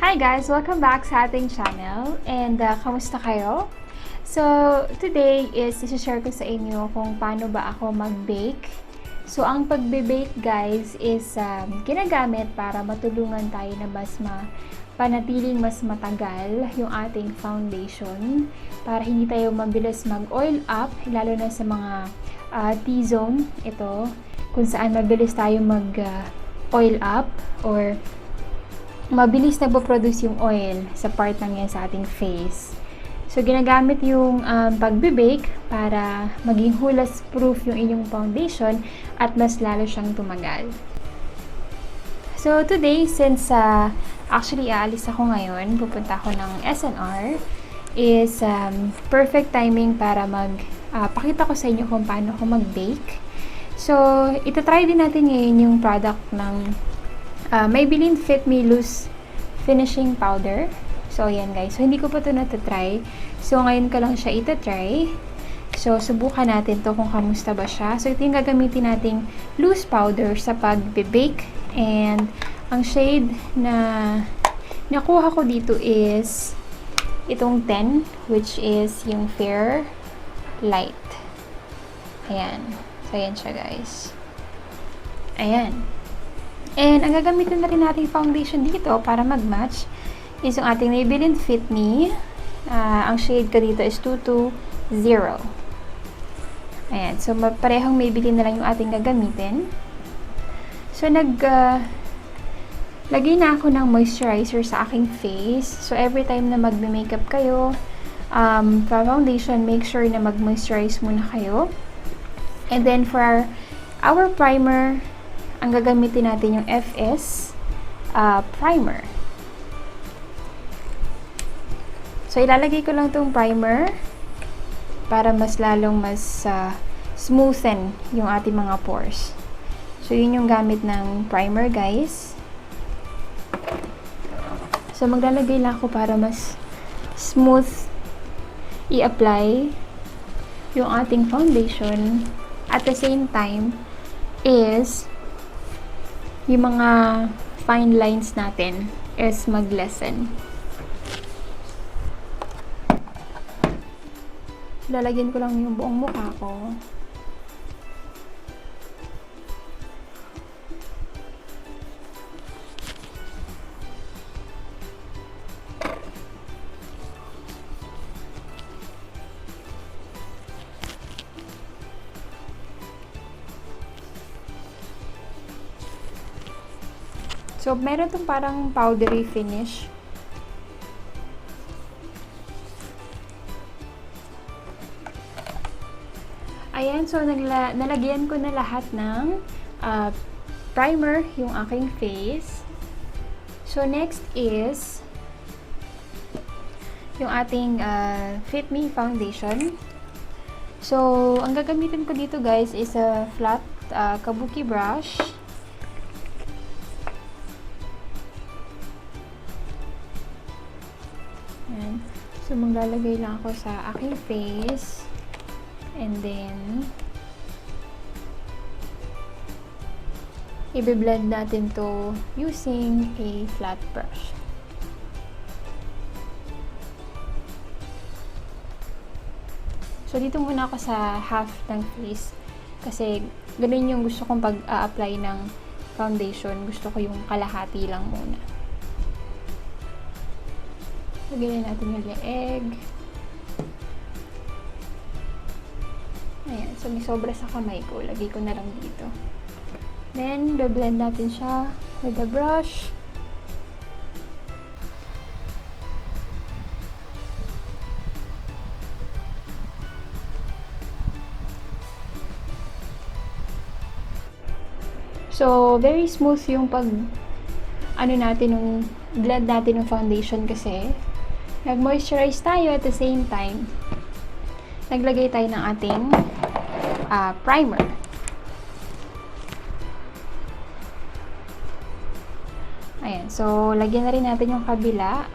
Hi guys! Welcome back sa ating channel. And kamusta kayo? So, today is isi-share ko sa inyo kung paano ba ako mag-bake. So, ang pagbe-bake guys is ginagamit para matulungan tayo na panatiling mas matagal yung ating foundation. Para hindi tayo mabilis mag-oil up, lalo na sa mga T-zone ito, kung saan mabilis tayo mag-oil up or mabilis nagpo-produce yung oil sa part ng yan sa ating face. So, ginagamit yung pagbe-bake para maging hulas proof yung inyong foundation at mas lalo siyang tumagal. So, today, since actually aalis ako ngayon, pupunta ako ng SNR, is perfect timing para pakita ko sa inyo kung paano ako mag-bake. So, itatry din natin ngayon yung product ng Maybelline Fit Me Loose Finishing Powder. So, ayan guys. So, hindi ko pa ito natatry. So, ngayon ko lang siya itatry. So, subukan natin to kung kamusta ba siya. So, ito yung gagamitin nating loose powder sa pag-bake. And, ang shade na nakuha ko dito is itong 10, which is yung Fair Light. Ayan. So, ayan siya guys. Ayan. And, ang gagamitin na rin nating foundation dito para mag-match is yung ating Maybelline Fit Me. Ang shade ko dito is 220. Ayan. So, parehong Maybelline na lang yung ating gagamitin. So, lagay na ako ng moisturizer sa aking face. So, every time na magme-makeup kayo, foundation, make sure na mag-moisturize muna kayo. And then, for our primer, ang gagamitin natin yung FS primer. So, ilalagay ko lang itong primer para mas lalong smoothen yung ating mga pores. So, yun yung gamit ng primer, guys. So, maglalagay lang ako para mas smooth i-apply yung ating foundation. At the same time is yung mga fine lines natin is mag-lessen. Lalagyan ko lang yung buong mukha ko. So, meron itong parang powdery finish. Ayan, so nalagyan ko na lahat ng primer yung aking face. So, next is yung ating Fit Me foundation. So, ang gagamitin ko dito guys is a flat kabuki brush. Ayan. So, maglalagay lang ako sa aking face. And then, i-blend natin to using a flat brush. So, dito muna ako sa half ng face. Kasi, ganun yung gusto kong pag-a-apply ng foundation. Gusto ko yung kalahati lang muna. Lagyan natin yung leeg. Ayan. So, may sobra sa kamay ko. Lagay ko na lang dito. Then, blend natin siya with the brush. So, very smooth yung blend natin ng foundation kasi nag-moisturize tayo at the same time naglagay tayo ng ating primer. Ayan. So, lagyan na rin natin yung kabila.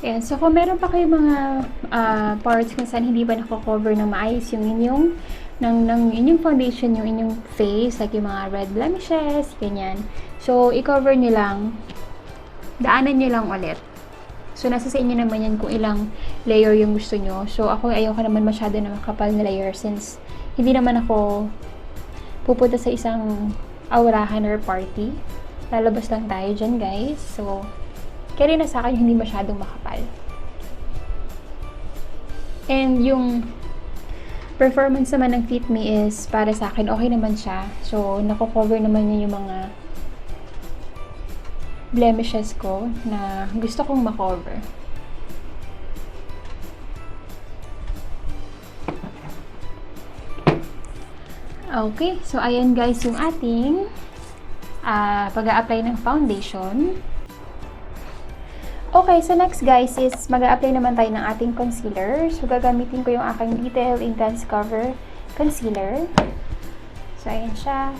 Ayan, so kung meron pa kayong mga parts kung saan hindi ba nako-cover ng maayos yung inyong ng inyong foundation, yung inyong face, like yung mga red blemishes, ganyan. So, i-cover nyo lang, daanan nyo lang ulit. So, nasa sa inyo naman yan kung ilang layer yung gusto nyo. So, ako ayoko naman masyado na makapal na layer since hindi naman ako pupunta sa isang aurahan or party. Lalabas lang tayo dyan, guys. So, kaya rin na sa akin hindi masyadong makapal. And yung performance naman ng Fit Me is para sa akin okay naman siya. So, nako-cover naman niya yung mga blemishes ko na gusto kong makover. Okay, so ayan guys yung ating pag-a-apply ng foundation. Okay, so next guys is mag-a-apply naman tayo ng ating concealer. So gagamitin ko yung aking Detail Intense Cover Concealer. So ayan siya.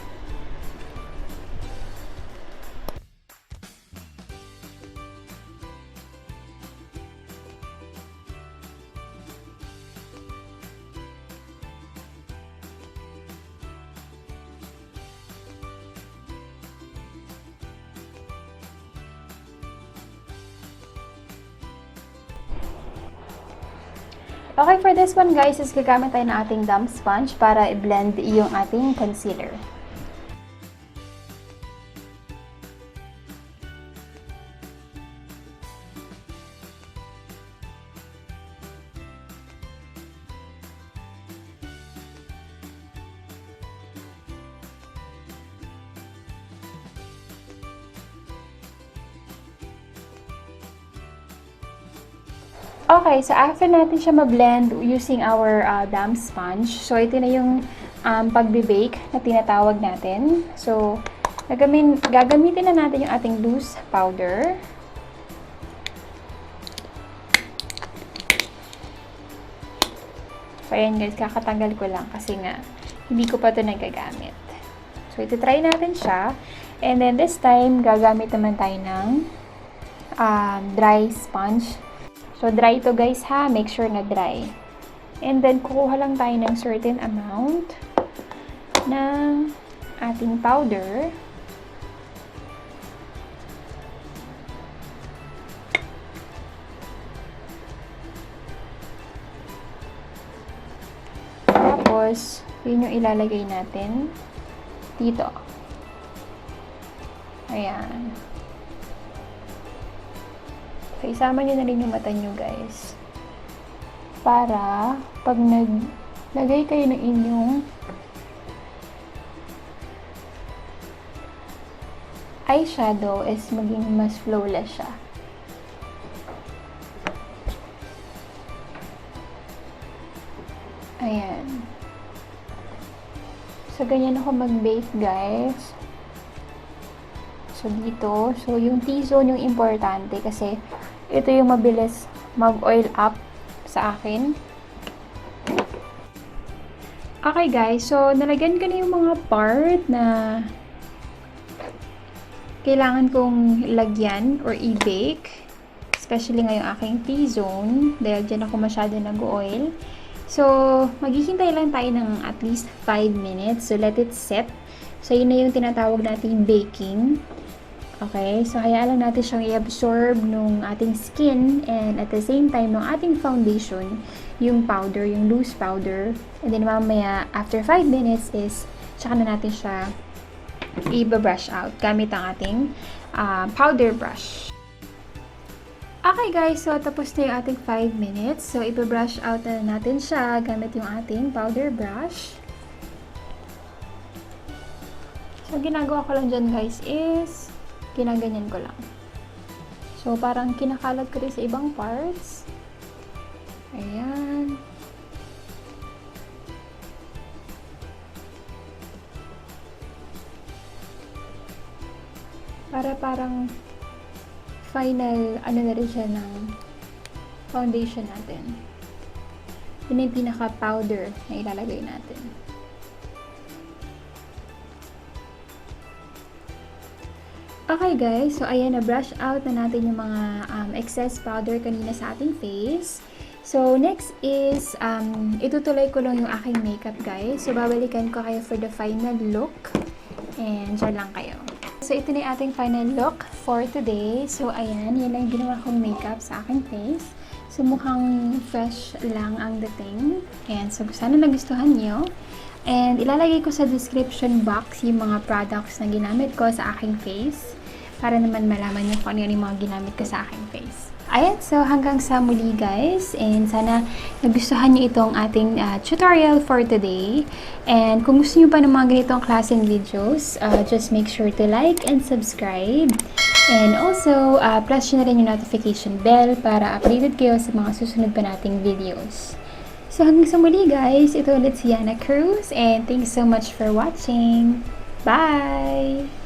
Okay, for this one guys, is gagamit tayo ng ating damp sponge para i-blend yung ating concealer. Okay, so after natin siya ma-blend using our damp sponge, so ito na yung pagbe-bake na tinatawag natin. So, gagamitin na natin yung ating loose powder. So, ayan guys, kakatanggal ko lang kasi nga, hindi ko pa ito nagagamit. So, ito try natin siya. And then, this time, gagamit naman tayo ng dry sponge. So, dry ito guys ha. Make sure na dry. And then, kukuha lang tayo ng certain amount ng ating powder. Tapos, yun yung ilalagay natin dito. Ayan. So, isama nyo na rin yung mata nyo, guys. Para, pag naglagay kayo ng inyong eyeshadow is maging mas flawless siya. Ayan. So, ganyan ako mag-bake, guys. So, dito. So, yung T-zone yung importante kasi ito yung mabilis mag-oil up sa akin. Okay, guys. So, nalagyan ko na yung mga part na kailangan kong lagyan or i-bake. Especially ngayong aking T-zone. Dahil dyan ako masyado nag-oil. So, maghihintay lang tayo ng at least 5 minutes. So, let it set. So, yun na yung tinatawag nating baking. Okay, so hayaan lang natin siyang i-absorb nung ating skin and at the same time nung ating foundation, yung powder, yung loose powder. And then mamaya, after 5 minutes is, tsaka na natin siya i-brush out gamit ang ating powder brush. Okay guys, so tapos na yung ating 5 minutes. So, i-brush out na natin siya gamit yung ating powder brush. So, ginagawa ko lang dyan guys is ginaganyan ko lang. So, parang kinakalat ko rin sa ibang parts. Ayan. Para parang final, ano na rin siya ng foundation natin. Yun yung pinaka-powder na ilalagay natin. Okay guys, so ayan, na-brush out na natin yung mga excess powder kanina sa ating face. So next is, itutuloy ko lang yung aking makeup guys. So babalikan ko kayo for the final look. And dyan lang kayo. So ito na yung ating final look for today. So ayan, yan lang yung ginawa kong makeup sa aking face. So mukhang fresh lang ang dating. And so sana nagustuhan nyo. And ilalagay ko sa description box yung mga products na ginamit ko sa aking face para naman malaman nyo kung ano yung mga ginamit ko sa aking face. Ayan, so hanggang sa muli guys, and sana nagustuhan nyo itong ating tutorial for today. And kung gusto nyo pa ng mga ganitong klaseng videos, just make sure to like and subscribe. And also, press nyo na rin yung notification bell para updated kayo sa mga susunod pa nating videos. So hanggang sa muli guys, ito ulit si Yana Cruz and thanks so much for watching. Bye!